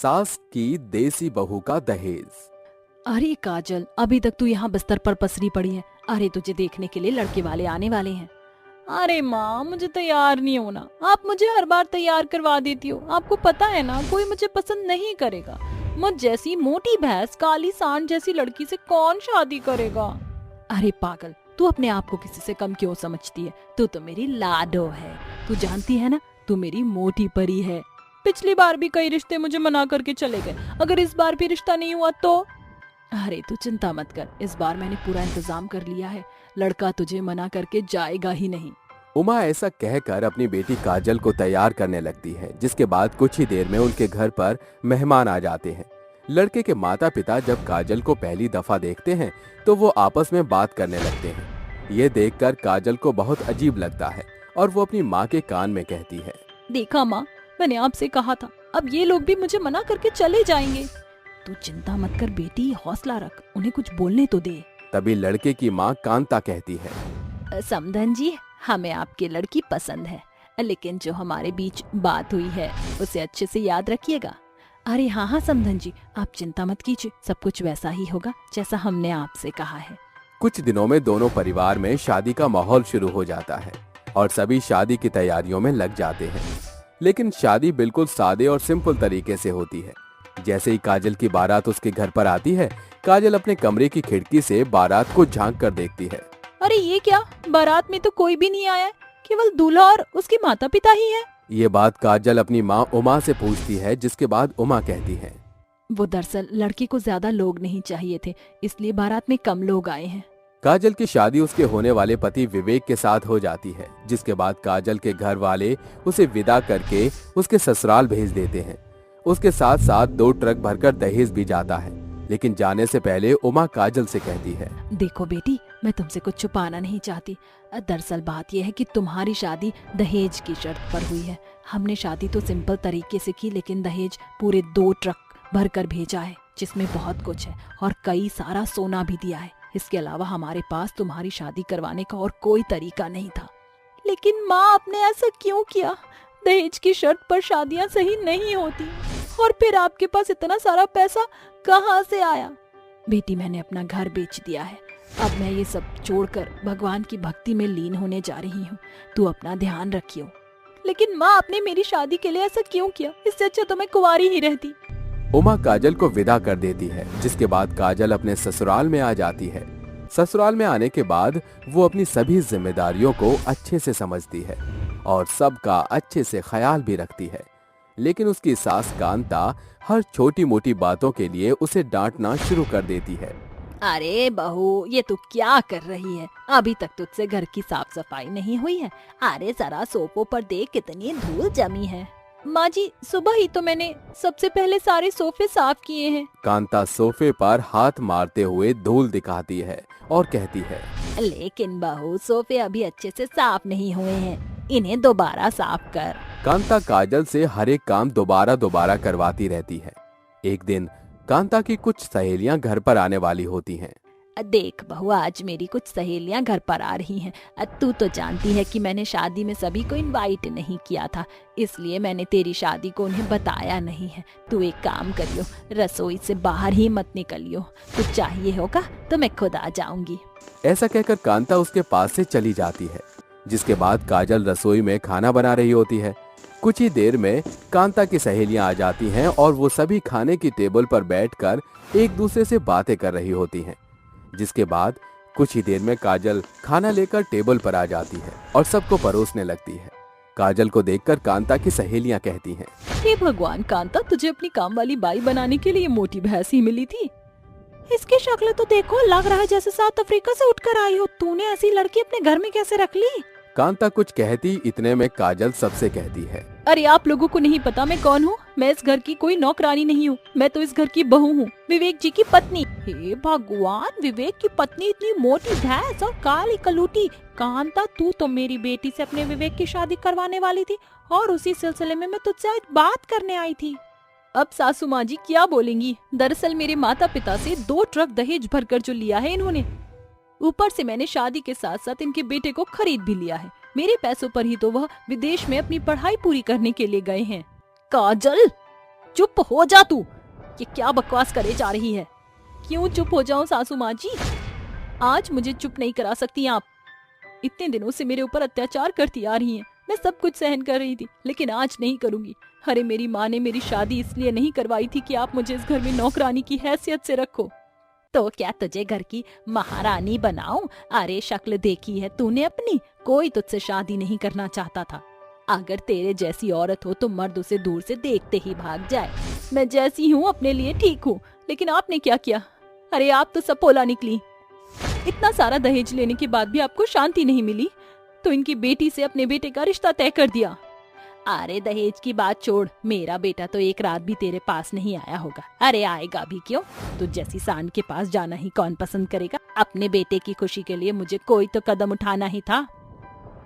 सास की देसी बहू का दहेज। अरे काजल, अभी तक तू यहाँ बिस्तर पर पसरी पड़ी है। अरे तुझे देखने के लिए लड़के वाले आने वाले हैं। अरे माँ, मुझे तैयार नहीं होना। आप मुझे हर बार तैयार करवा देती हो। आपको पता है ना, कोई मुझे पसंद नहीं करेगा। मुझ जैसी मोटी भैंस काली सांड जैसी लड़की से कौन शादी करेगा। अरे पागल, तू अपने आप को किसी से कम क्यों समझती है? तू तो मेरी लाडो है। तू जानती है ना, तू मेरी मोटी परी है। पिछली बार भी कई रिश्ते मुझे मना करके चले गए। अगर इस बार भी रिश्ता नहीं हुआ तो? अरे तू चिंता मत कर, इस बार मैंने पूरा इंतजाम कर लिया है। लड़का तुझे मना करके जाएगा ही नहीं। उमा ऐसा कहकर अपनी बेटी काजल को तैयार करने लगती है, जिसके बाद कुछ ही देर में उनके घर पर मेहमान आ जाते हैं। लड़के के माता पिता जब काजल को पहली दफा देखते हैं तो वो आपस में बात करने लगते हैं। ये देखकर काजल को बहुत अजीब लगता है और वो अपनी माँ के कान में कहती है, देखा माँ, मैंने आपसे कहा था, अब ये लोग भी मुझे मना करके चले जाएंगे। तू चिंता मत कर बेटी, हौसला रख, उन्हें कुछ बोलने तो दे। तभी लड़के की माँ कांता कहती है, समधन जी, हमें आपकी लड़की पसंद है, लेकिन जो हमारे बीच बात हुई है उसे अच्छे से याद रखिएगा। अरे हाँ हाँ समधन जी, आप चिंता मत कीजिए, सब कुछ वैसा ही होगा जैसा हमने आपसे कहा है। कुछ दिनों में दोनों परिवार में शादी का माहौल शुरू हो जाता है और सभी शादी की तैयारियों में लग जाते हैं। लेकिन शादी बिल्कुल सादे और सिंपल तरीके से होती है। जैसे ही काजल की बारात उसके घर पर आती है, काजल अपने कमरे की खिड़की से बारात को झांक कर देखती है। अरे ये क्या, बारात में तो कोई भी नहीं आया, केवल दूल्हा और उसके माता पिता ही है। ये बात काजल अपनी माँ उमा से पूछती है, जिसके बाद उमा कहती है, वो दरअसल लड़की को ज्यादा लोग नहीं चाहिए थे, इसलिए बारात में कम लोग आए हैं। काजल की शादी उसके होने वाले पति विवेक के साथ हो जाती है, जिसके बाद काजल के घर वाले उसे विदा करके उसके ससुराल भेज देते हैं। उसके साथ साथ 2 ट्रक भरकर दहेज भी जाता है। लेकिन जाने से पहले उमा काजल से कहती है, देखो बेटी, मैं तुमसे कुछ छुपाना नहीं चाहती। दरअसल बात यह है कि तुम्हारी शादी दहेज की शर्त पर हुई है। हमने शादी तो सिंपल तरीके से की, लेकिन दहेज पूरे 2 ट्रक भरकर भेजा है, जिसमें बहुत कुछ है और कई सारा सोना भी दिया है। इसके अलावा हमारे पास तुम्हारी शादी करवाने का और कोई तरीका नहीं था। लेकिन माँ, आपने ऐसा क्यों किया? दहेज की शर्त पर शादियाँ सही नहीं होती। और फिर आपके पास इतना सारा पैसा कहाँ से आया? बेटी, मैंने अपना घर बेच दिया है। अब मैं ये सब छोड़कर भगवान की भक्ति में लीन होने जा रही हूँ। तू अपना ध्यान रखियो। लेकिन माँ, आपने मेरी शादी के लिए ऐसा क्यों किया? इससे अच्छा तो मैं कुंवारी ही रहती। उमा काजल को विदा कर देती है, जिसके बाद काजल अपने ससुराल में आ जाती है। ससुराल में आने के बाद वो अपनी सभी जिम्मेदारियों को अच्छे से समझती है और सबका अच्छे से ख्याल भी रखती है। लेकिन उसकी सास कांता हर छोटी मोटी बातों के लिए उसे डांटना शुरू कर देती है। अरे बहू, ये तू क्या कर रही है? अभी तक तुझसे घर की साफ सफाई नहीं हुई है। अरे जरा सोफों पर देख, कितनी धूल जमी है। माँ जी, सुबह ही तो मैंने सबसे पहले सारे सोफे साफ किए हैं। कांता सोफे पर हाथ मारते हुए धूल दिखाती है और कहती है, लेकिन बहू, सोफे अभी अच्छे से साफ नहीं हुए हैं, इन्हें दोबारा साफ कर। कांता काजल से हर एक काम दोबारा करवाती रहती है। एक दिन कांता की कुछ सहेलियां घर पर आने वाली होती हैं। देख बहू, आज मेरी कुछ सहेलियां घर पर आ रही हैं। तू तो जानती है कि मैंने शादी में सभी को इनवाइट नहीं किया था, इसलिए मैंने तेरी शादी को उन्हें बताया नहीं है। तू एक काम करियो, रसोई से बाहर ही मत निकलियो। कुछ चाहिए होगा तो मैं खुद आ जाऊंगी। ऐसा कहकर कांता उसके पास से चली जाती है, जिसके बाद काजल रसोई में खाना बना रही होती है। कुछ ही देर में कांता की सहेलियां आ जाती हैं और वो सभी खाने की टेबल पर बैठकर एक दूसरे से बातें कर रही होती हैं। जिसके बाद कुछ ही देर में काजल खाना लेकर टेबल पर आ जाती है और सबको परोसने लगती है। काजल को देखकर कांता की सहेलियां कहती हैं, हे भगवान कांता, तुझे अपनी काम वाली बाई बनाने के लिए मोटी भैंस ही मिली थी। इसकी शक्ल तो देखो, लग रहा है जैसे साउथ अफ्रीका से उठकर आई हो। तूने ऐसी लड़की अपने घर में कैसे रख ली? कांता कुछ कहती, इतने में काजल सबसे कहती है, अरे आप लोगों को नहीं पता मैं कौन हूँ? मैं इस घर की कोई नौकरानी नहीं हूँ, मैं तो इस घर की बहू हूँ, विवेक जी की पत्नी। हे भगवान, विवेक की पत्नी इतनी मोटी भैंस और काली कलूटी। कांता, तू तो मेरी बेटी से अपने विवेक की शादी करवाने वाली थी और उसी सिलसिले में मैं तुझसे आज बात करने आई थी। अब सासू माँ जी क्या बोलेंगी? दरअसल मेरे माता पिता से 2 ट्रक दहेज भरकर जो लिया है इन्होंने, ऊपर से मैंने शादी के साथ साथ इनके बेटे को खरीद भी लिया है। मेरे पैसों पर ही तो वह विदेश में अपनी पढ़ाई पूरी करने के लिए गए हैं। काजल, चुप हो जा तू। ये क्या बकवास करे जा रही है? क्यों चुप हो जाऊं सासू माँ जी? आज मुझे चुप नहीं करा सकती आप। इतने दिनों से मेरे ऊपर अत्याचार करती आ रही हैं। मैं सब कुछ सहन कर रही थी, लेकिन आज नहीं करूंगी। अरे मेरी माँ ने मेरी शादी इसलिए नहीं करवाई थी कि आप मुझे इस घर में नौकरानी की हैसियत से रखो। तो क्या तुझे घर की महारानी बनाऊं? अरे शक्ल देखी है तूने अपनी, कोई तुझसे शादी नहीं करना चाहता था। अगर तेरे जैसी औरत हो तो मर्द उसे दूर से देखते ही भाग जाए। मैं जैसी हूँ अपने लिए ठीक हूँ, लेकिन आपने क्या किया? अरे आप तो सपोला निकली। इतना सारा दहेज लेने के बाद भी आपको शांति नहीं मिली, तो इनकी बेटी से अपने बेटे का रिश्ता तय कर दिया। अरे दहेज की बात छोड़, मेरा बेटा तो एक रात भी तेरे पास नहीं आया होगा। अरे आएगा भी क्यों? तुझ जैसी सांड के पास जाना ही कौन पसंद करेगा? अपने बेटे की खुशी के लिए मुझे कोई तो कदम उठाना ही था।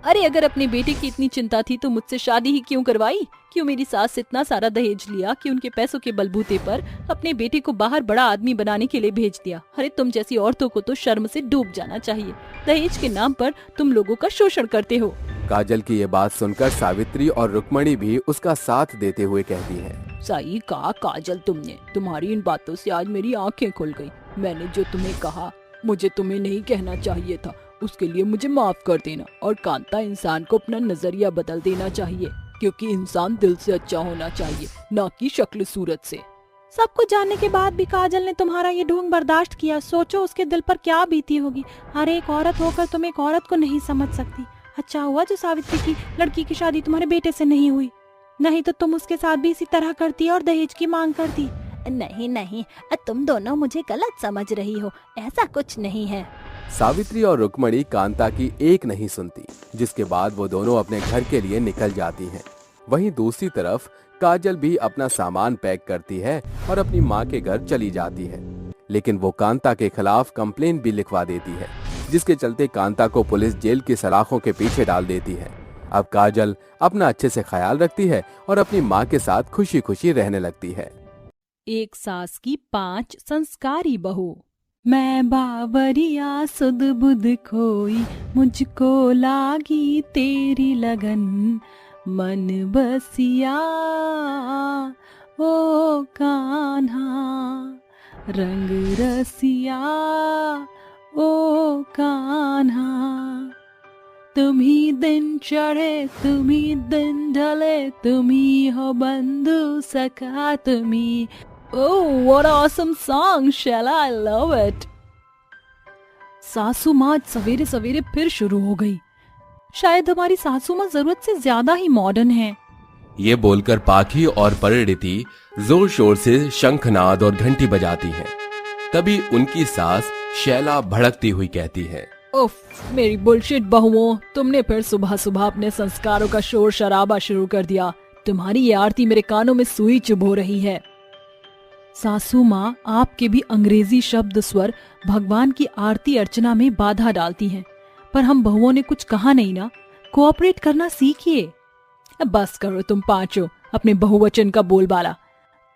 अरे अगर अपने बेटे की इतनी चिंता थी तो मुझसे शादी ही क्यों करवाई? क्यों मेरी सास से इतना सारा दहेज लिया कि उनके पैसों के बलबूते पर अपने बेटे को बाहर बड़ा आदमी बनाने के लिए भेज दिया? अरे तुम जैसी औरतों को तो शर्म से डूब जाना चाहिए। दहेज के नाम पर तुम लोगों का शोषण करते हो। काजल की ये बात सुनकर सावित्री और रुक्मणी भी उसका साथ देते हुए कहती है, सही कहा काजल तुमने। तुम्हारी इन बातों से आज मेरी आंखें खुल गई। मैंने जो तुम्हें कहा मुझे तुम्हें नहीं कहना चाहिए था, उसके लिए मुझे माफ कर देना। और कांता, इंसान को अपना नजरिया बदल देना चाहिए, क्योंकि इंसान दिल से अच्छा होना चाहिए, ना कि शक्ल सूरत से। सब कुछ जानने के बाद भी काजल ने तुम्हारा ये ढोंग बर्दाश्त किया। सोचो उसके दिल पर क्या बीती होगी। हर एक औरत होकर तुम एक औरत को नहीं समझ सकती। अच्छा हुआ जो सावित्री की लड़की की शादी तुम्हारे बेटे से नहीं हुई, नहीं तो तुम उसके साथ भी इसी तरह करती और दहेज की मांग करती। नहीं नहीं, तुम दोनों मुझे गलत समझ रही हो, ऐसा कुछ नहीं है। सावित्री और रुक्मणी कांता की एक नहीं सुनती, जिसके बाद वो दोनों अपने घर के लिए निकल जाती हैं। वहीं दूसरी तरफ काजल भी अपना सामान पैक करती है और अपनी माँ के घर चली जाती है, लेकिन वो कांता के खिलाफ कंप्लेन भी लिखवा देती है, जिसके चलते कांता को पुलिस जेल की सलाखों के पीछे डाल देती है। अब काजल अपना अच्छे से ख्याल रखती है और अपनी माँ के साथ खुशी खुशी रहने लगती है। एक सास की 5 संस्कारी बहू। मैं बावरिया सुध बुध खोई, मुझको लागी तेरी लगन, मन बसिया ओ कान्हा, रंग रसिया ओ कान्हा। तुम्ही दिन चढ़े तुम्ही दिन ढले, तुम्ही हो बंधु सखा तुम्ही। Oh, what an awesome song, Shella! I love it. सासू माँ सवेरे सवेरे फिर शुरू हो गई। शायद हमारी सासू माँ जरूरत से ज्यादा ही मॉडर्न है। ये बोलकर पाखी और परिणीति जोर शोर से शंखनाद और घंटी बजाती हैं। तभी उनकी सास शैला भड़कती हुई कहती है, उफ, मेरी बुलशिट बहुओं, तुमने फिर सुबह सुबह अपने संस्कारों का शोर शराबा शुरू कर दिया। तुम्हारी ये आरती मेरे कानों में सुई चुभो रही है। सासू माँ, आपके भी अंग्रेजी शब्द स्वर भगवान की आरती अर्चना में बाधा डालती हैं, पर हम बहुओं ने कुछ कहा नहीं ना। कोऑपरेट करना सीखिए। बस करो तुम पांचों अपने बहुवचन का बोलबाला।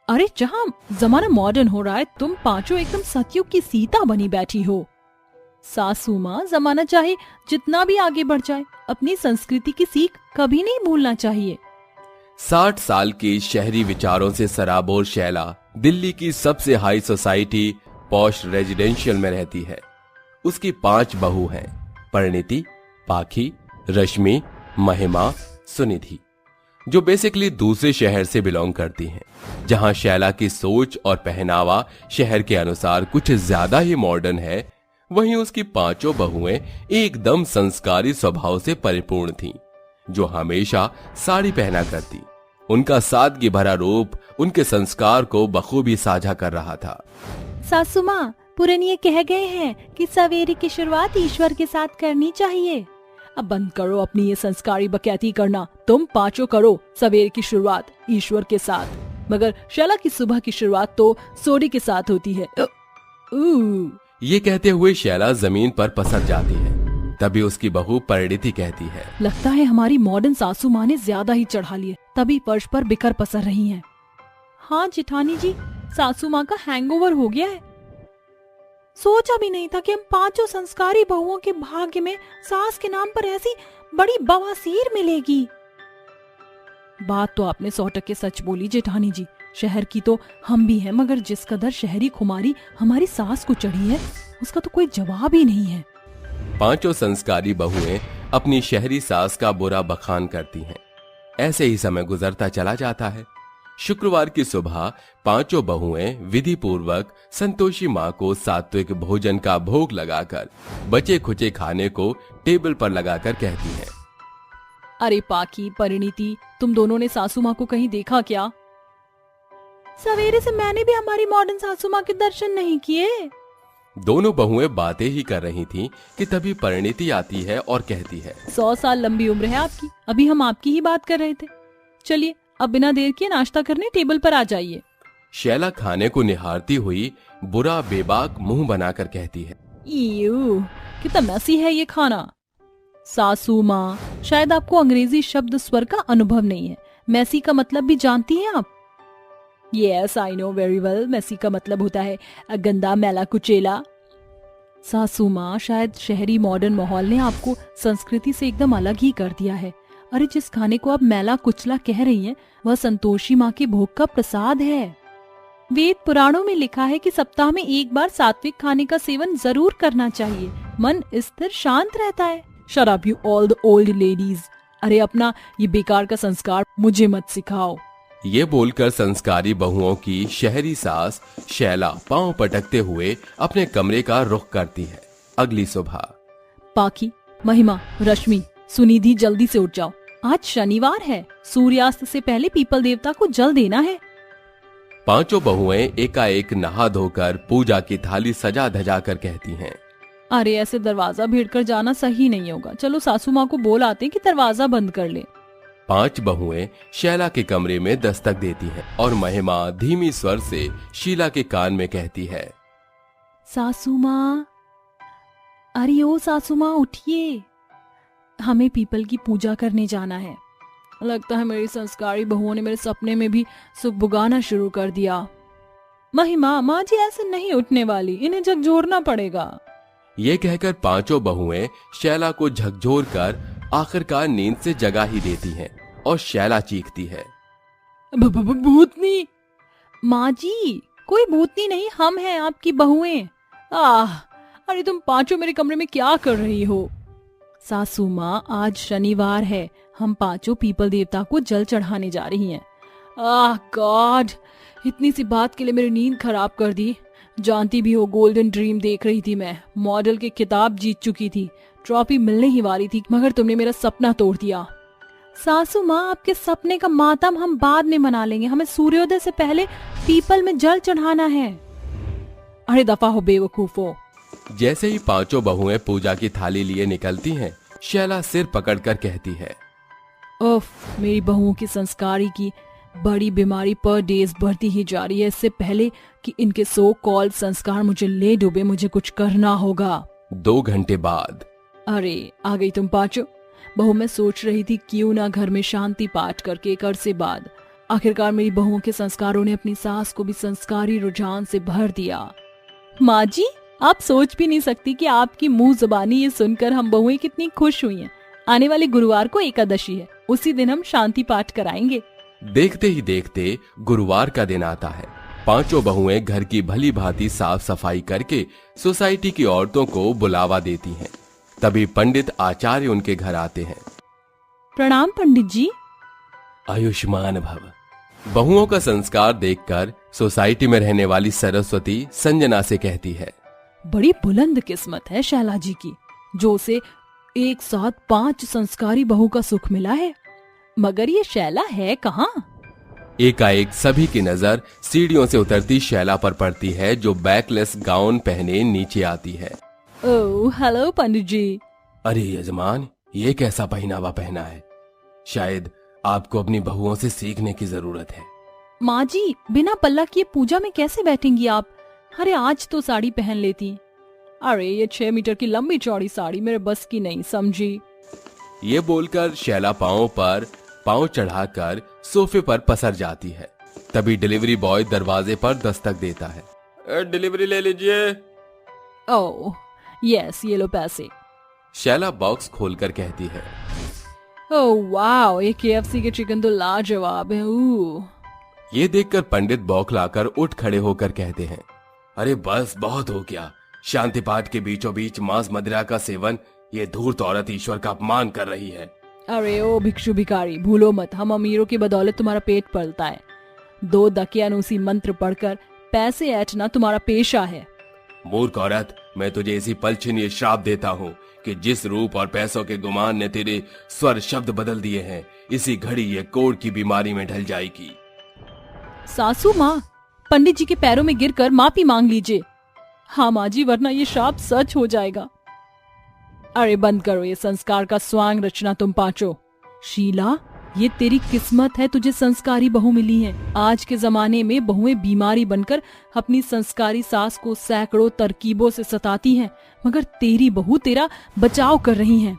अरे जहाँ जमाना मॉडर्न हो रहा है, तुम पांचों एकदम सतयुग की सीता बनी बैठी हो। सासू माँ, जमाना चाहे जितना भी आगे बढ़ जाए, अपनी संस्कृति की सीख कभी नहीं भूलना चाहिए। 60 साल की शहरी विचारों से सराबोर शैला दिल्ली की सबसे हाई सोसाइटी पॉश रेजिडेंशियल में रहती है। उसकी 5 बहू हैं, परिणीति, पाखी, रश्मि, महिमा, सुनिधि, जो बेसिकली दूसरे शहर से बिलोंग करती हैं। जहां शैला की सोच और पहनावा शहर के अनुसार कुछ ज्यादा ही मॉडर्न है, वहीं उसकी 5 बहुएं एकदम संस्कारी स्वभाव से परिपूर्ण थीं, जो हमेशा साड़ी पहना करती। उनका सादगी भरा रूप उनके संस्कार को बखूबी साझा कर रहा था। सासू माँ, पुरानी कह गए हैं कि सवेरे की शुरुआत ईश्वर के साथ करनी चाहिए। अब बंद करो अपनी ये संस्कारी बकैती करना। तुम पांचों करो सवेरे की शुरुआत ईश्वर के साथ, मगर शैला की सुबह की शुरुआत तो सोडी के साथ होती है। ये कहते हुए शैला जमीन पर पसर जाती है। तभी उसकी बहू परिणीति कहती है, लगता है हमारी मॉडर्न सासू माँ ने ज्यादा ही चढ़ा लिए, तभी फर्श पर बिखर पसर रही हैं। हाँ जेठानी जी, सासू माँ का हैंगओवर हो गया है। सोचा भी नहीं था कि हम पांचों संस्कारी बहुओं के भाग्य में सास के नाम पर ऐसी बड़ी बवासीर मिलेगी। बात तो आपने 100% सच बोली जेठानी जी। शहर की तो हम भी हैं, मगर जिस कदर शहरी खुमारी हमारी सास को चढ़ी है उसका तो कोई जवाब ही नहीं है। पांचों संस्कारी बहुएं अपनी शहरी सास का बुरा बखान करती हैं। ऐसे ही समय गुजरता चला जाता है। शुक्रवार की सुबह पांचों बहुएं विधि पूर्वक संतोषी माँ को सात्विक भोजन का भोग लगाकर बचे खुचे खाने को टेबल पर लगाकर कहती हैं। अरे पाकी, परिणीति, तुम दोनों ने सासू माँ को कहीं देखा क्या? सवेरे से मैंने भी हमारी मॉडर्न सासू माँ के दर्शन नहीं किए। दोनों बहुएं बातें ही कर रही थीं कि तभी परिणीति आती है और कहती है, 100 साल लंबी उम्र है आपकी, अभी हम आपकी ही बात कर रहे थे। चलिए अब बिना देर किए नाश्ता करने टेबल पर आ जाइए। शैला खाने को निहारती हुई बुरा बेबाक मुंह बनाकर कहती है, ईयू, कितना मैसी है ये खाना। सासू माँ, शायद आपको अंग्रेजी शब्द स्वर का अनुभव नहीं है। मैसी का मतलब भी जानती हैं आप? Yes, I know very well. Massey का मतलब होता है गंदा, मैला, कुचेला। सासू माँ, शायद शहरी मॉडर्न माहौल ने आपको संस्कृति से एकदम अलग ही कर दिया है। अरे जिस खाने को आप मैला कुचला कह रही हैं, वह संतोषी माँ के भोग का प्रसाद है। वेद पुराणों में लिखा है कि सप्ताह में एक बार सात्विक खाने का सेवन जरूर करना चाहिए, मन स्थिर शांत रहता है। Shut up you all the old ladies. अरे अपना ये बेकार का संस्कार मुझे मत सिखाओ। ये बोलकर संस्कारी बहुओं की शहरी सास शैला पांव पटकते हुए अपने कमरे का रुख करती है। अगली सुबह पाकी, महिमा, रश्मि, सुनिधि, जल्दी से उठ जाओ। आज शनिवार है, सूर्यास्त से पहले पीपल देवता को जल देना है। पांचों बहुएं एकाएक नहा धोकर पूजा की थाली सजा धजा कर कहती हैं, अरे ऐसे दरवाजा भीड़ कर जाना सही नहीं होगा। चलो सासू माँ को बोल आते कि दरवाजा बंद कर ले। 5 बहुएं शैला के कमरे में दस्तक देती हैं और महिमा धीमी स्वर से शीला के कान में कहती है, सासू माँ, अरे ओ सासू माँ उठिए, हमें पीपल की पूजा करने जाना है। लगता है मेरी संस्कारी बहुओं ने मेरे सपने में भी सुख बुगाना शुरू कर दिया। महिमा, माँ जी ऐसे नहीं उठने वाली, इन्हें झकझोरना पड़ेगा। ये कहकर पांचों बहुएं शैला को झकझोर कर आखिरकार नींद से जगा ही देती हैं और शैला चीखती है, भूतनी। माँ जी, कोई भूतनी नहीं, हम हैं आपकी बहुएं। अरे तुम पांचों मेरे कमरे में क्या कर रही हो? सासू माँ, आज शनिवार है, हम पांचों पीपल देवता को जल चढ़ाने जा रही हैं। गॉड, इतनी सी बात के लिए मेरी नींद खराब कर दी। जानती भी हो, गोल्डन ड्रीम देख रही थी मैं, मॉडल के खिताब जीत चुकी थी, ट्रॉफी मिलने ही वाली थी, मगर तुमने मेरा सपना तोड़ दिया। सासू माँ, आपके सपने का मातम हम बाद में मना लेंगे, हमें सूर्योदय से पहले पीपल में जल चढ़ाना है। अरे दफा हो बेवकूफो। जैसे ही पांचों बहुएं पूजा की थाली लिए निकलती हैं, शैला सिर पकड़कर कहती है, उफ, मेरी बहुओं की संस्कारी की बड़ी बीमारी पर डेज बढ़ती ही जा रही है। इससे पहले कि इनके सो कॉल्ड संस्कार मुझे ले डूबे, मुझे कुछ करना होगा। 2 घंटे बाद। अरे आ गई तुम पांचों। बहू, मैं सोच रही थी क्यों ना घर में शांति पाठ करके एक अरसे बाद आखिरकार मेरी बहुओं के संस्कारों ने अपनी सास को भी संस्कारी रुझान से भर दिया। माँ जी, आप सोच भी नहीं सकती कि आपकी मुंह जुबानी ये सुनकर हम बहुएं कितनी खुश हुई हैं। आने वाले गुरुवार को एकादशी है, उसी दिन हम शांति पाठ कराएंगे। देखते ही देखते गुरुवार का दिन आता है। पांचों बहुएं घर की भली भांति साफ सफाई करके सोसाइटी की औरतों को बुलावा देती हैं। तभी पंडित आचार्य उनके घर आते हैं। प्रणाम पंडित जी। आयुष्मान भव। बहुओं का संस्कार देखकर सोसाइटी में रहने वाली सरस्वती संजना से कहती है, बड़ी बुलंद किस्मत है शैला जी की, जो उसे एक साथ 5 संस्कारी बहू का सुख मिला है। मगर ये शैला है कहाँ? एकाएक सभी की नजर सीढ़ियों से उतरती शैला पर पड़ती है, जो बैकलेस गाउन पहने नीचे आती है। ओह हेलो पंडित जी। अरे यजमान, ये कैसा पहनावा पहना है? शायद आपको अपनी बहुओं से सीखने की जरूरत है। माँ जी, बिना पल्ला किए पूजा में कैसे बैठेंगी आप? अरे आज तो साड़ी पहन लेती। अरे ये 6 मीटर की लंबी चौड़ी साड़ी मेरे बस की नहीं, समझी? ये बोलकर शैला पांव पर पांव चढ़ाकर सोफे पर पसर जाती है। तभी डिलीवरी बॉय दरवाजे पर दस्तक देता है। डिलीवरी ले लीजिए। ओह यस, ये लो पैसे। शैला बॉक्स खोलकर कहती है, ओह वाओ, ये KFC के चिकन तो लाजवाब है। ये देखकर पंडित बौखलाकर उठ खड़े होकर कहते हैं, अरे बस बहुत हो गया। शांति पाठ के बीचों बीच मांस मदिरा का सेवन, ये धूर्त औरत ईश्वर का अपमान कर रही है। अरे ओ भिक्षु भिखारी, भूलो मत, हम अमीरों की बदौलत तुम्हारा पेट पलता है। 2 दकियानूसी मंत्र पढ़कर पैसे ऐंठना तुम्हारा पेशा है। मूर्ख औरत, मैं तुझे इसी पल छिन ये श्राप देता हूँ कि जिस रूप और पैसों के गुमान ने तेरे स्वर शब्द बदल दिए हैं, इसी घड़ी ये कोढ़ की बीमारी में ढल जाएगी। सासू माँ, पंडित जी के पैरों में गिरकर माफी मांग लीजिए। हाँ माँ जी, वरना ये श्राप सच हो जाएगा। अरे बंद करो ये संस्कार का स्वांग रचना तुम पांचों। शीला, ये तेरी किस्मत है, तुझे संस्कारी बहू मिली है। आज के जमाने में बहुएं बीमारी बनकर अपनी संस्कारी सास को सैकड़ों तरकीबों से सताती हैं, मगर तेरी बहू तेरा बचाव कर रही हैं।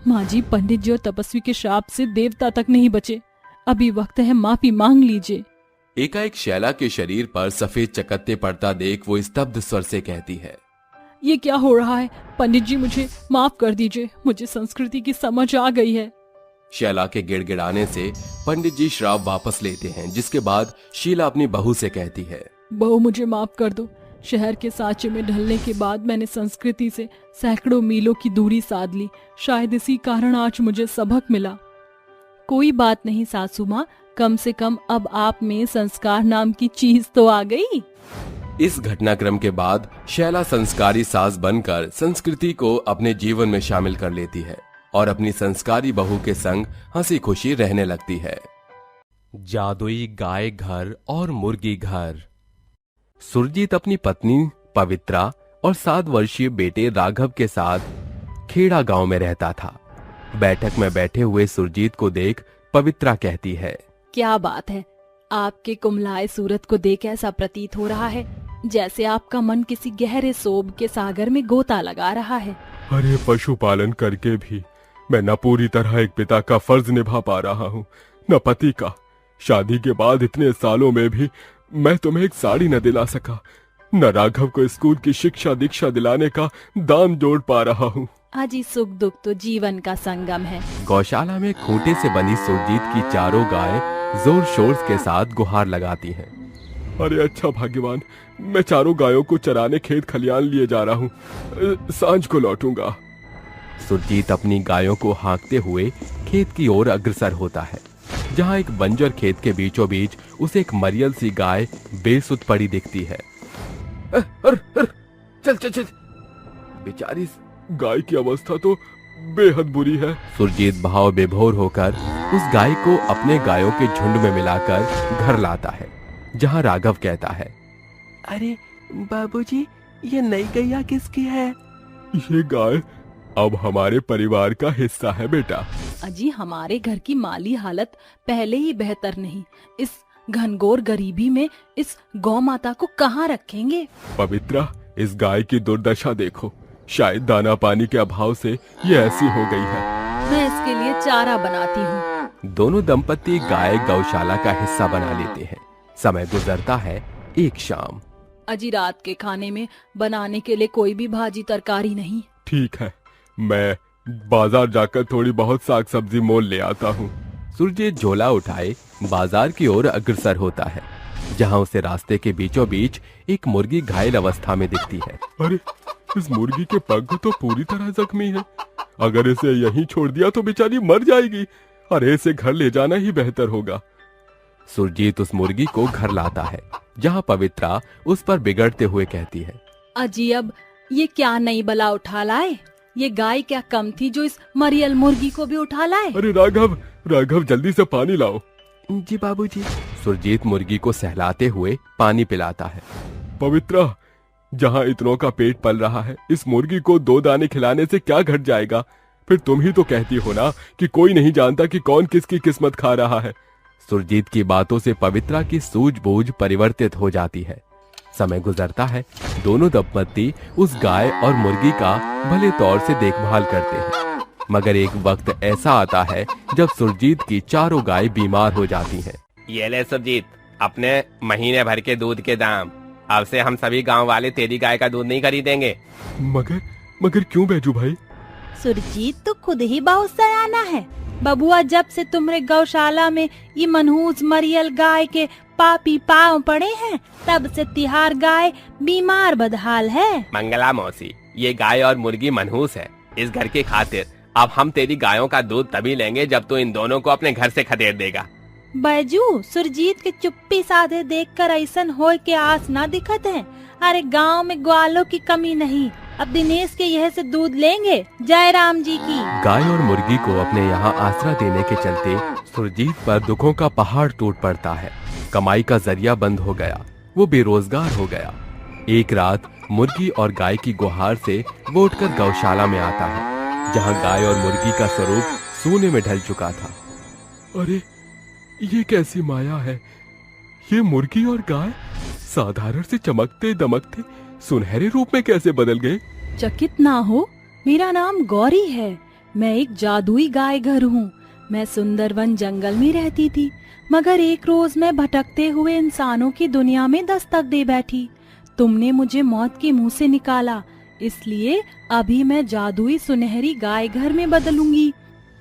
माँ जी, पंडित जी और तपस्वी के श्राप से देवता तक नहीं बचे। अभी वक्त है, माफी मांग लीजिए। एकाएक शैला के शरीर पर सफेद चकत्ते पड़ता देख वो स्तब्ध स्वर से कहती है, ये क्या हो रहा है? पंडित जी, मुझे माफ कर दीजिए, मुझे संस्कृति की समझ आ गई है। शैला के गिड़गिड़ाने से पंडित जी श्राप वापस लेते हैं, जिसके बाद शीला अपनी बहू से कहती है, बहू मुझे माफ कर दो। शहर के सांचे में ढलने के बाद मैंने संस्कृति से सैकड़ों मीलों की दूरी साध ली। शायद इसी कारण आज मुझे सबक मिला। कोई बात नहीं सासू माँ, कम से कम अब आप में संस्कार नाम की चीज तो आ गई। इस घटनाक्रम के बाद शैला संस्कारी सास बनकर संस्कृति को अपने जीवन में शामिल कर लेती है और अपनी संस्कारी बहू के संग हंसी खुशी रहने लगती है। जादुई गाय घर और मुर्गी घर। सुरजीत अपनी पत्नी पवित्रा और 7 वर्षीय बेटे राघव के साथ खेड़ा गांव में रहता था। बैठक में बैठे हुए सुरजीत को देख पवित्रा कहती है, क्या बात है, आपके कुमलाए सूरत को देख ऐसा प्रतीत हो रहा है जैसे आपका मन किसी गहरे सोब के सागर में गोता लगा रहा है। अरे पशुपालन करके भी मैं न पूरी तरह एक पिता का फर्ज निभा पा रहा हूँ, न पति का। शादी के बाद इतने सालों में भी मैं तुम्हें एक साड़ी न दिला सका, न राघव को स्कूल की शिक्षा दीक्षा दिलाने का दाम जोड़ पा रहा हूँ। अजी सुख दुख तो जीवन का संगम है। गौशाला में खूंटे से बनी सुरजीत की चारों गाय जोर शोर के साथ गुहार लगाती हैं। अरे अच्छा भाग्यवान, मैं चारों गायों को चराने खेत खलियान लिए जा रहा हूँ, सांझ को लौटूंगा। सुरजीत अपनी गायों को हाँकते हुए खेत की ओर अग्रसर होता है, जहाँ एक बंजर खेत के बीचों बीच उसे एक मरियल सी गाय बेसुध पड़ी दिखती है। चल चल चल, बेचारी गाय की अवस्था तो बेहद बुरी है। सुरजीत भाव विभोर होकर उस गाय को अपने गायों के झुंड में मिलाकर घर लाता है, जहाँ राघव कहता है, अरे बाबूजी, ये नई गैया किसकी है? ये गाय अब हमारे परिवार का हिस्सा है बेटा। अजी, हमारे घर की माली हालत पहले ही बेहतर नहीं, इस घनघोर गरीबी में इस गौ माता को कहाँ रखेंगे? पवित्रा, इस गाय की दुर्दशा देखो, शायद दाना पानी के अभाव से ये ऐसी हो गई है। मैं इसके लिए चारा बनाती हूँ। दोनों दंपति गाय गौशाला का हिस्सा बना लेते हैं। समय गुजरता है। एक शाम। अजी, रात के खाने में बनाने के लिए कोई भी भाजी तरकारी नहीं? ठीक है, मैं बाजार जाकर थोड़ी बहुत साग सब्जी मोल ले आता हूँ। सुरजीत झोला उठाए बाजार की ओर अग्रसर होता है, जहाँ उसे रास्ते के बीचों बीच एक मुर्गी घायल अवस्था में दिखती है। अरे, इस मुर्गी के पग तो पूरी तरह जख्मी है। अगर इसे यहीं छोड़ दिया तो बेचारी मर जाएगी। अरे, इसे घर ले जाना ही बेहतर होगा। सुरजीत उस मुर्गी को घर लाता है, जहाँ पवित्रा उस पर बिगड़ते हुए कहती है, अजी, अब ये क्या नई बला उठा लाए? ये गाय क्या कम थी जो इस मरियल मुर्गी को भी उठा लाए? अरे राघव, जल्दी से पानी लाओ। जी बाबूजी। सुरजीत मुर्गी को सहलाते हुए पानी पिलाता है। पवित्रा, जहाँ इतनों का पेट पल रहा है, इस मुर्गी को 2 दाने खिलाने से क्या घट जाएगा? फिर तुम ही तो कहती हो ना कि कोई नहीं जानता कि कौन किसकी किस्मत खा रहा है। सुरजीत की बातों से पवित्रा की सूझबूझ परिवर्तित हो जाती है। समय गुजरता है। दोनों दंपति उस गाय और मुर्गी का भले तौर से देखभाल करते हैं, मगर एक वक्त ऐसा आता है जब सुरजीत की चारों गाय बीमार हो जाती हैं। ये ले सुरजीत, अपने महीने भर के दूध के दाम। अब से हम सभी गांव वाले तेरी गाय का दूध नहीं खरीदेंगे। मगर क्यों बैजू भाई? सुरजीत तो खुद ही बहुत सयाना है, बबुआ, जब से तुम्हारे गौशाला में ये मनहूस मरियल गाय के पापी पांव पड़े हैं, तब से तिहार गाय बीमार बदहाल है। मंगला मौसी, ये गाय और मुर्गी मनहूस है। इस घर की खातिर अब हम तेरी गायों का दूध तभी लेंगे जब तू इन दोनों को अपने घर से खदेड़ देगा। बैजू, सुरजीत के चुप्पी साधे देखकर ऐसन होए के आस ना दिखत है। अरे गांव में ग्वालों की कमी नहीं, अब दिनेश के यह से दूध लेंगे। जय राम जी की। गाय और मुर्गी को अपने यहाँ आसरा देने के चलते सुरजीत पर दुखों का पहाड़ टूट पड़ता है। कमाई का जरिया बंद हो गया, वो बेरोजगार हो गया। एक रात मुर्गी और गाय की गुहार से वो उठकर गौशाला में आता है, जहाँ गाय और मुर्गी का स्वरूप सोने में ढल चुका था। अरे ये कैसी माया है? ये मुर्गी और गाय साधारण से चमकते दमकते सुनहरे रूप में कैसे बदल गए? चकित ना हो, मेरा नाम गौरी है। मैं एक जादुई गाय घर हूँ। मैं सुंदरवन जंगल में रहती थी, मगर एक रोज मैं भटकते हुए इंसानों की दुनिया में दस्तक दे बैठी। तुमने मुझे मौत के मुंह से निकाला, इसलिए अभी मैं जादुई सुनहरी गाय घर में बदलूंगी।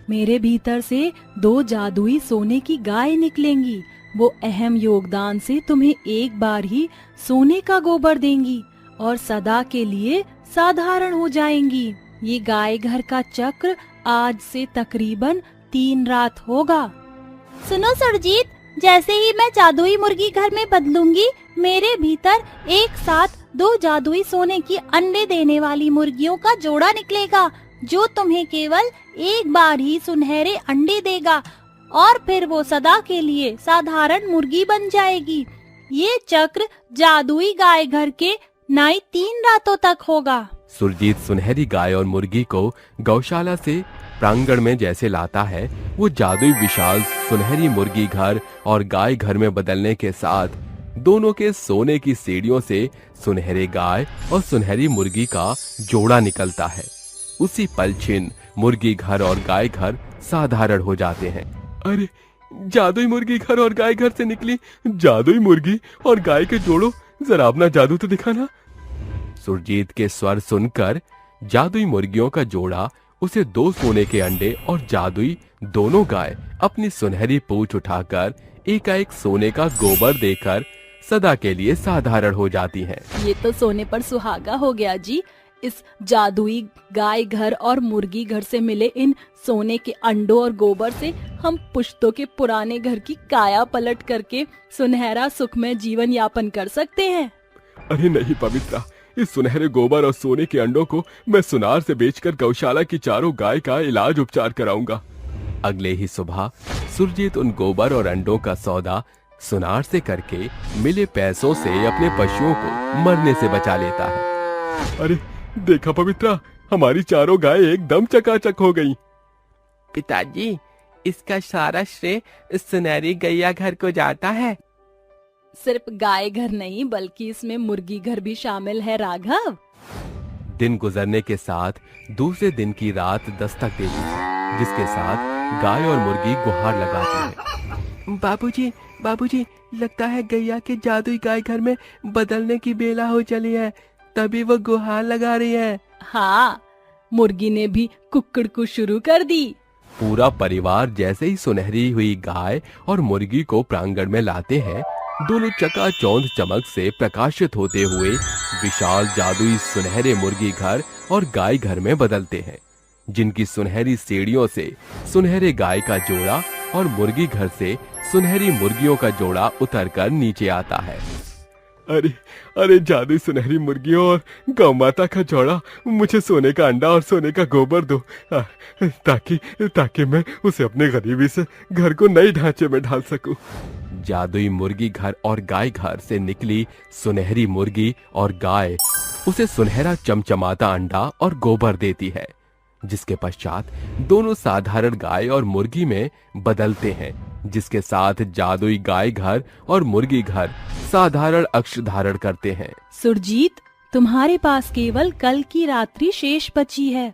मेरे भीतर से 2 जादुई सोने की गाय निकलेंगी। वो अहम योगदान से तुम्हें एक बार ही सोने का गोबर देंगी और सदा के लिए साधारण हो जाएंगी। ये गाय घर का चक्र आज से तकरीबन 3 रात होगा। सुनो सुरजीत, जैसे ही मैं जादुई मुर्गी घर में बदलूंगी, मेरे भीतर एक साथ 2 जादुई सोने की अंडे देने वाली मुर्गियों का जोड़ा निकलेगा, जो तुम्हें केवल एक बार ही सुनहरे अंडे देगा और फिर वो सदा के लिए साधारण मुर्गी बन जाएगी। ये चक्र जादुई गाय घर के नए 3 रातों तक होगा। सुरजीत सुनहरी गाय और मुर्गी को गौशाला से प्रांगण में जैसे लाता है, वो जादुई विशाल सुनहरी मुर्गी घर और गाय घर में बदलने के साथ दोनों के सोने की सीढ़ियों से सुनहरे गाय और सुनहरी मुर्गी का जोड़ा निकलता है। उसी पल छिन मुर्गी घर और गाय घर साधारण हो जाते हैं। अरे जादुई मुर्गी घर और गाय घर से निकली जादुई मुर्गी और गाय के जोड़ो, जरा अपना जादू तो दिखाना। सुरजीत के स्वर सुनकर जादुई मुर्गियों का जोड़ा उसे 2 सोने के अंडे और जादुई दोनों गाय अपनी सुनहरी पूंछ उठाकर एकाएक सोने का गोबर देकर सदा के लिए साधारण हो जाती हैं। ये तो सोने पर सुहागा हो गया जी। इस जादुई गाय घर और मुर्गी घर से मिले इन सोने के अंडों और गोबर से हम पुश्तों के पुराने घर की काया पलट करके सुनहरा सुखमय जीवन यापन कर सकते हैं। अरे नहीं पवित्रा, इस सुनहरे गोबर और सोने के अंडों को मैं सुनार से बेचकर गौशाला की चारों गाय का इलाज उपचार कराऊंगा। अगले ही सुबह सुरजीत उन गोबर और अंडों का सौदा सुनार से करके मिले पैसों से अपने पशुओं को मरने से बचा लेता है। अरे देखा पवित्रा, हमारी चारों गाय एकदम चकाचक हो गईं। पिताजी, इसका सारा श्रेय सुनहरी गैया घर को जाता है। सिर्फ गाय घर नहीं, बल्कि इसमें मुर्गी घर भी शामिल है राघव। दिन गुजरने के साथ दूसरे दिन की रात दस्तक देती है, जिसके साथ गाय और मुर्गी गुहार लगाती है। बाबूजी, लगता है गैया के जादुई गाय घर में बदलने की बेला हो चली है, तभी वो गुहार लगा रही है। हाँ, मुर्गी ने भी कुक्कड़ शुरू कर दी। पूरा परिवार जैसे ही सुनहरी हुई गाय और मुर्गी को प्रांगण में लाते हैं, दोनों चकाचौंध चमक से प्रकाशित होते हुए विशाल जादुई सुनहरे मुर्गी घर और गाय घर में बदलते हैं, जिनकी सुनहरी सीढ़ियों से सुनहरे गाय का जोड़ा और मुर्गी घर से सुनहरी मुर्गियों का जोड़ा उतरकर नीचे आता है। अरे जादुई सुनहरी मुर्गियों और गौ माता का जोड़ा, मुझे सोने का अंडा और सोने का गोबर दो, ताकि मैं उसे अपने गरीबी से घर को नए ढांचे में ढाल सकूं। जादुई मुर्गी घर और गाय घर से निकली सुनहरी मुर्गी और गाय उसे सुनहरा चमचमाता अंडा और गोबर देती है, जिसके पश्चात दोनों साधारण गाय और मुर्गी में बदलते हैं, जिसके साथ जादुई गाय घर और मुर्गी घर साधारण अक्ष धारण करते हैं। सुरजीत, तुम्हारे पास केवल कल की रात्रि शेष बची है।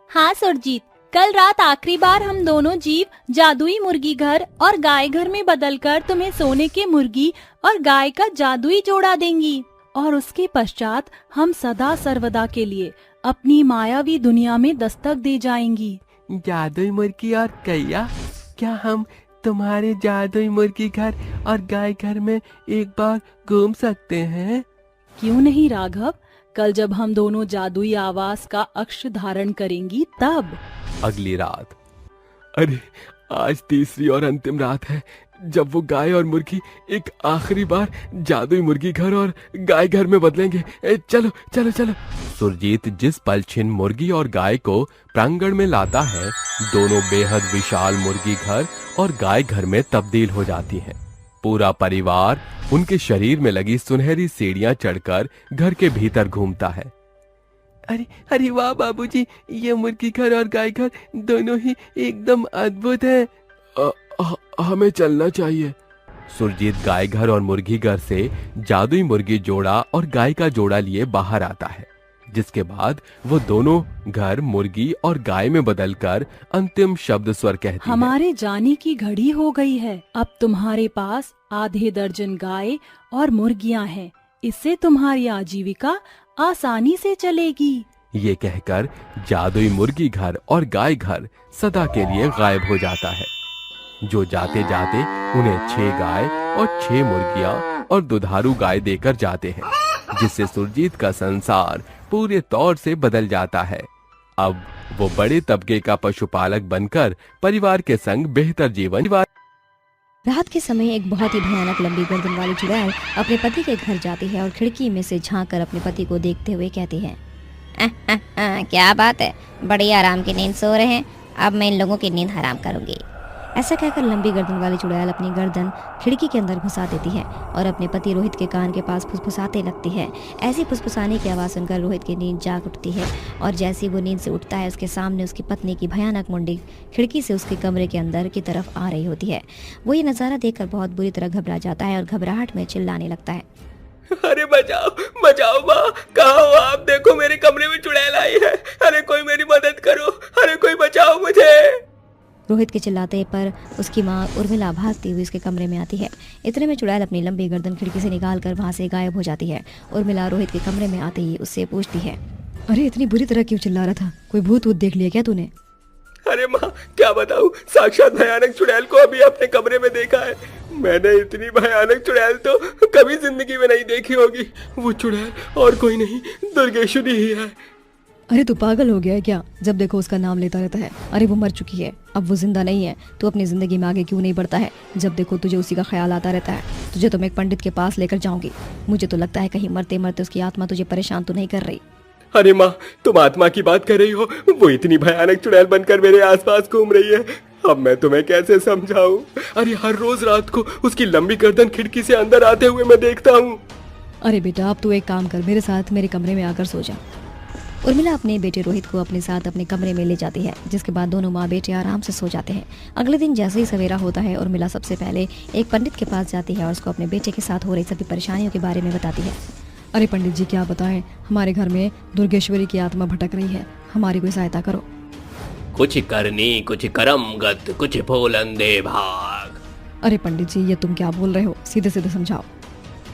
हाँ सुरजीत, कल रात आखिरी बार हम दोनों जीव जादुई मुर्गी घर और गाय घर में बदलकर तुम्हें सोने के मुर्गी और गाय का जादुई जोड़ा देंगी, और उसके पश्चात हम सदा सर्वदा के लिए अपनी मायावी दुनिया में दस्तक दे जाएंगी। जादुई मुर्गी और गैया, क्या हम तुम्हारे जादुई मुर्गी घर और गाय घर में एक बार घूम सकते हैं? क्यों नहीं राघव, कल जब हम दोनों जादुई आवास का अक्ष धारण करेंगी तब। अगली रात। अरे आज तीसरी और अंतिम रात है जब वो गाय और मुर्गी एक आखिरी बार जादुई मुर्गी घर और गाय घर में बदलेंगे। चलो चलो चलो। सुरजीत जिस पल छिन मुर्गी और गाय को प्रांगण में लाता है, दोनों बेहद विशाल मुर्गी घर और गाय घर में तब्दील हो जाती हैं। पूरा परिवार उनके शरीर में लगी सुनहरी सीढ़ियां चढ़कर घर के भीतर घूमता है। अरे अरे वाह बाबूजी, ये मुर्गी घर और गाय घर दोनों ही एकदम अद्भुत है। हमें चलना चाहिए। सुरजीत गाय घर और मुर्गी घर से जादुई मुर्गी जोड़ा और गाय का जोड़ा लिए बाहर आता है, जिसके बाद वो दोनों घर मुर्गी और गाय में बदलकर अंतिम शब्द स्वर कहती है। हमारे जाने की घड़ी हो गई है। अब तुम्हारे पास आधे दर्जन गाय और मुर्गियां हैं। इससे तुम्हारी आजीविका आसानी से चलेगी। ये कहकर जादुई मुर्गी घर और गाय घर सदा के लिए गायब हो जाता है। जो जाते जाते उन्हें 6 गाय और 6 मुर्गियां और दुधारू गाय देकर जाते हैं, जिससे सुरजीत का संसार पूरे तौर से बदल जाता है। अब वो बड़े तबके का पशुपालक बनकर परिवार के संग बेहतर जीवन। रात के समय एक बहुत ही भयानक लंबी गर्दन वाली चुड़ैल अपने पति के घर जाती है और खिड़की में से झांक कर अपने पति को देखते हुए कहती है, क्या बात है, बड़ी आराम की नींद सो रहे हैं, अब मैं इन लोगों की नींद हराम करूंगी। ऐसा कहकर लंबी गर्दन वाली चुड़ैल अपनी गर्दन खिड़की के अंदर घुसा देती है और अपने पति रोहित के कान के पास फुसफुसाते लगती है। ऐसी फुसफुसाने की आवाज़ सुनकर रोहित की नींद जाग उठती है और जैसी वो नींद से उठता है, उसके सामने उसकी पत्नी की भयानक मुंडी खिड़की से उसके कमरे के अंदर की तरफ आ रही होती है। वो ये नज़ारा देखकर बहुत बुरी तरह घबरा जाता है और घबराहट में चिल्लाने लगता है, अरे बचाओ बचाओ माँ, कहाँ हो आप? देखो मेरे कमरे में चुड़ैल आई है। अरे कोई मेरी मदद करो, अरे कोई बचाओ मुझे। रोहित के चिल्लाते पर उसकी माँ उर्मिला भागती हुई उसके कमरे में आती है। इतने में चुड़ैल अपनी लंबी गर्दन खिड़की से निकालकर वहाँ से गायब हो जाती है। उर्मिला रोहित के कमरे में आते ही उससे पूछती है, अरे इतनी बुरी तरह क्यों चिल्ला रहा था? कोई भूत वूत देख लिया क्या तूने? अरे माँ क्या बताऊँ, साक्षात भयानक चुड़ैल को अभी अपने कमरे में देखा है। मैंने इतनी भयानक चुड़ैल तो कभी जिंदगी में नहीं देखी होगी। वो चुड़ैल और कोई नहीं, दुर्गेश्वरी ही है। अरे तू पागल हो गया है क्या? जब देखो उसका नाम लेता रहता है। अरे वो मर चुकी है, अब वो जिंदा नहीं है। तू अपनी जिंदगी में आगे क्यों नहीं बढ़ता है? जब देखो तुझे उसी का ख्याल आता रहता है। तुझे तो मैं एक पंडित के पास लेकर जाऊंगी। मुझे तो लगता है कहीं मरते मरते उसकी आत्मा तुझे परेशान तो नहीं कर रही। अरे माँ, तुम आत्मा की बात कर रही हो? वो इतनी भयानक चुड़ैल बनकर मेरे आसपास घूम रही है। अब मैं तुम्हें कैसे समझाऊं? अरे हर रोज रात को उसकी लंबी गर्दन खिड़की से अंदर आते हुए मैं देखता हूँ। अरे बेटा, अब तू एक काम कर, मेरे साथ मेरे कमरे में आकर सो जा। उर्मिला अपने बेटे रोहित को अपने साथ अपने कमरे में ले जाती है, जिसके बाद दोनों माँ बेटे आराम से सो जाते हैं। अगले दिन जैसे ही सवेरा होता है, उर्मिला सबसे पहले एक पंडित के पास जाती है और उसको अपने बेटे के साथ हो रही सभी परेशानियों के बारे में बताती है। अरे पंडित जी, क्या बताएं, हमारे घर में दुर्गेश्वरी की आत्मा भटक रही है, हमारी कोई सहायता करो। कुछ करनी कुछ करमगत कुछ फूलंदे भाग। अरे पंडित जी, ये तुम क्या बोल रहे हो? सीधे सीधे समझाओ।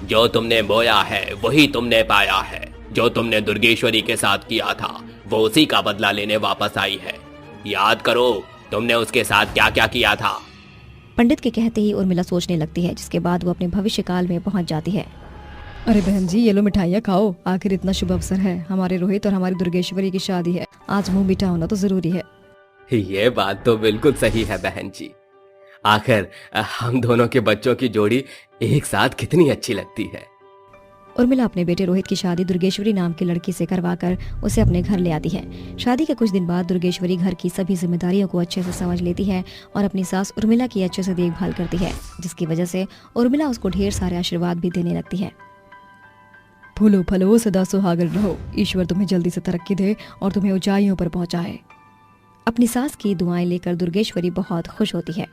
जो तुमने बोया है वही तुमने पाया है। जो तुमने दुर्गेश्वरी के साथ किया था वो उसी का बदला लेने वापस आई है। याद करो तुमने उसके साथ क्या क्या किया था। पंडित के कहते ही उर्मिला सोचने लगती है, जिसके बाद वो अपने भविष्य काल में पहुंच जाती है। अरे बहन जी, ये लो मिठाइयाँ खाओ, आखिर इतना शुभ अवसर है। हमारे रोहित और हमारी दुर्गेश्वरी की शादी है, आज मुंह मीठा होना तो जरूरी है। ये बात तो बिल्कुल सही है बहन जी। आखिर हम दोनों के बच्चों की जोड़ी एक साथ कितनी अच्छी लगती है। उर्मिला अपने बेटे रोहित की शादी दुर्गेश्वरी नाम की लड़की से करवाकर उसे अपने घर ले आती है। शादी के कुछ दिन बाद दुर्गेश्वरी घर की सभी जिम्मेदारियों को अच्छे से समझ लेती है और अपनी सास उर्मिला की अच्छे से देखभाल करती है, जिसकी वजह से उर्मिला उसको ढेर सारे आशीर्वाद भी देने लगती है। फूलो फलो सदा सुहागन रहो, ईश्वर तुम्हें जल्दी से तरक्की दे और तुम्हें ऊंचाइयों पर पहुंचाए। अपनी सास की दुआएं लेकर दुर्गेश्वरी बहुत खुश होती है।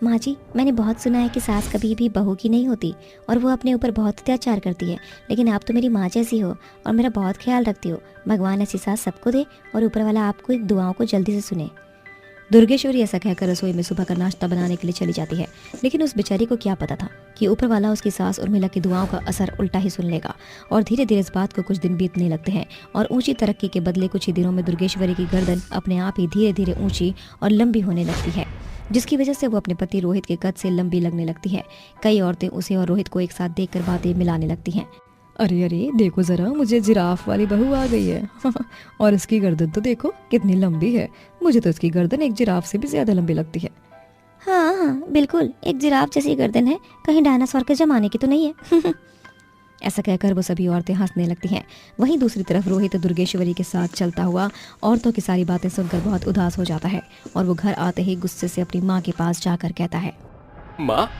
माँ जी, मैंने बहुत सुना है कि सास कभी भी बहू की नहीं होती और वो अपने ऊपर बहुत अत्याचार करती है, लेकिन आप तो मेरी माँ जैसी हो और मेरा बहुत ख्याल रखती हो। भगवान ऐसी सास सबको दे और ऊपर वाला आपको दुआओं को जल्दी से सुने। दुर्गेश्वरी ऐसा कहकर रसोई में सुबह का नाश्ता बनाने के लिए चली जाती है, लेकिन उस बेचारी को क्या पता था कि ऊपर वाला उसकी सास उर्मिला की दुआओं का असर उल्टा ही सुन लेगा। और धीरे धीरे इस बात को कुछ दिन बीतने लगते हैं और ऊंची तरक्की के बदले कुछ ही दिनों में दुर्गेश्वरी की गर्दन अपने आप ही धीरे धीरे ऊंची और लंबी होने लगती है, जिसकी वजह से वो अपने पति रोहित के कद से लंबी लगने लगती है। कई औरतें उसे और रोहित को एक साथ देखकर बातें मिलाने लगती हैं। अरे अरे देखो जरा, मुझे जिराफ वाली बहू आ गई है और इसकी गर्दन तो देखो कितनी लंबी है। मुझे तो इसकी गर्दन एक जिराफ से भी ज्यादा लंबी लगती है। हाँ हाँ बिल्कुल, एक जिराफ जैसी गर्दन है, कहीं डायनासोर के जमाने की तो नहीं है। ऐसा कहकर वो सभी औरतें हंसने लगती हैं। वहीं दूसरी तरफ रोहित दुर्गेश्वरी के साथ चलता हुआ औरतों की सारी बातें सुनकर बहुत उदास हो जाता है और वो घर आते ही गुस्से से अपनी माँ के पास जाकर कहता है, माँ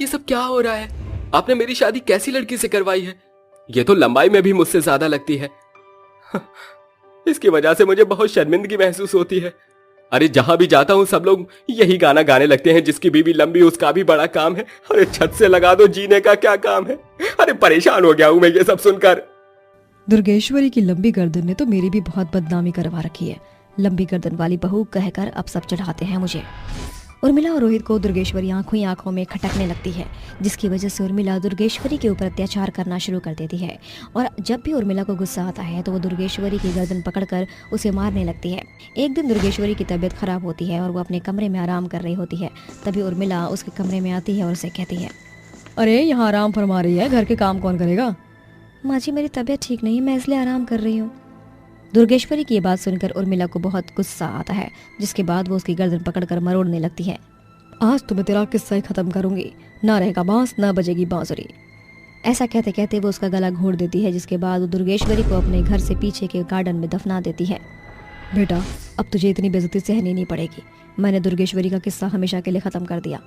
ये सब क्या हो रहा है? आपने मेरी शादी कैसी लड़की से करवाई है? ये तो लंबाई में भी मुझसे ज्यादा लगती है। इसकी वजह से मुझे बहुत शर्मिंदगी महसूस होती है। अरे जहां भी जाता हूं सब लोग यही गाना गाने लगते हैं, जिसकी बीवी लंबी उसका भी बड़ा काम है। अरे छत से लगा दो, जीने का क्या काम है? अरे परेशान हो गया हूं मैं ये सब सुनकर। दुर्गेश्वरी की लंबी गर्दन ने तो मेरी भी बहुत बदनामी करवा रखी है। लंबी गर्दन वाली बहू कहकर अब सब चढ़ाते हैं मुझे। उर्मिला और रोहित को दुर्गेश्वरी आंखों ही आंखों में खटकने लगती है, जिसकी वजह से उर्मिला दुर्गेश्वरी के ऊपर अत्याचार करना शुरू कर देती है। और जब भी उर्मिला को गुस्सा आता है तो वो दुर्गेश्वरी की गर्दन पकड़कर उसे मारने लगती है। एक दिन दुर्गेश्वरी की तबीयत खराब होती है और वो अपने कमरे में आराम कर रही होती है। तभी उर्मिला उसके कमरे में आती है और उसे कहती है, अरे यहाँ आराम फरमा रही है, घर के काम कौन करेगा? माँ जी मेरी तबीयत ठीक नहीं, मैं इसलिए आराम कर रही हूँ। दुर्गेश्वरी की ये बात सुनकर उर्मिला को बहुत गुस्सा आता है, जिसके बाद वो उसकी गर्दन पकड़कर मरोड़ने लगती है। आज तो मैं तेरा किस्सा ही खत्म करूंगी, ना रहेगा बांस ना बजेगी बांसुरी। ऐसा कहते कहते वो उसका गला घोट देती है, जिसके बाद वो दुर्गेश्वरी को अपने घर से पीछे के गार्डन में दफना देती है। बेटा अब तुझे इतनी बेइज्जती सहनी नहीं पड़ेगी, मैंने दुर्गेश्वरी का किस्सा हमेशा के लिए खत्म कर दिया।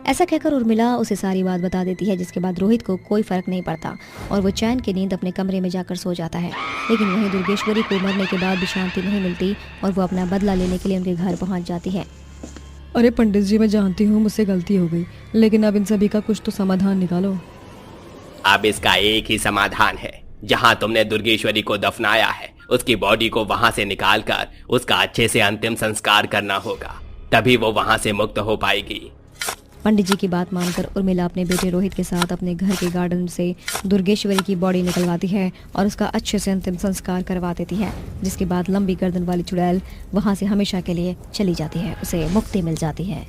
ऐसा कहकर उर्मिला उसे सारी बात बता देती है, जिसके बाद रोहित को कोई फर्क नहीं पड़ता और वो चैन की नींद अपने कमरे में जाकर सो जाता है। लेकिन वहीं दुर्गेश्वरी को मरने के बाद भी शांति नहीं मिलती और वो अपना बदला लेने के लिए उनके घर पहुंच जाती है। अरे पंडित जी मैं जानती हूँ मुझसे गलती हो गई, लेकिन अब इन सभी का कुछ तो समाधान निकालो। अब इसका एक ही समाधान है, जहां तुमने दुर्गेश्वरी को दफनाया है उसकी बॉडी को वहां से निकालकर उसका अच्छे से अंतिम संस्कार करना होगा, तभी वो वहां से मुक्त हो पाएगी। पंडित जी की बात मानकर उर्मिला अपने बेटे रोहित के साथ अपने घर के गार्डन से दुर्गेश्वरी की बॉडी निकलवाती है और उसका अच्छे से अंतिम संस्कार करवा देती है, जिसके बाद लंबी गर्दन वाली चुड़ैल वहां से हमेशा के लिए चली जाती है, उसे मुक्ति मिल जाती है।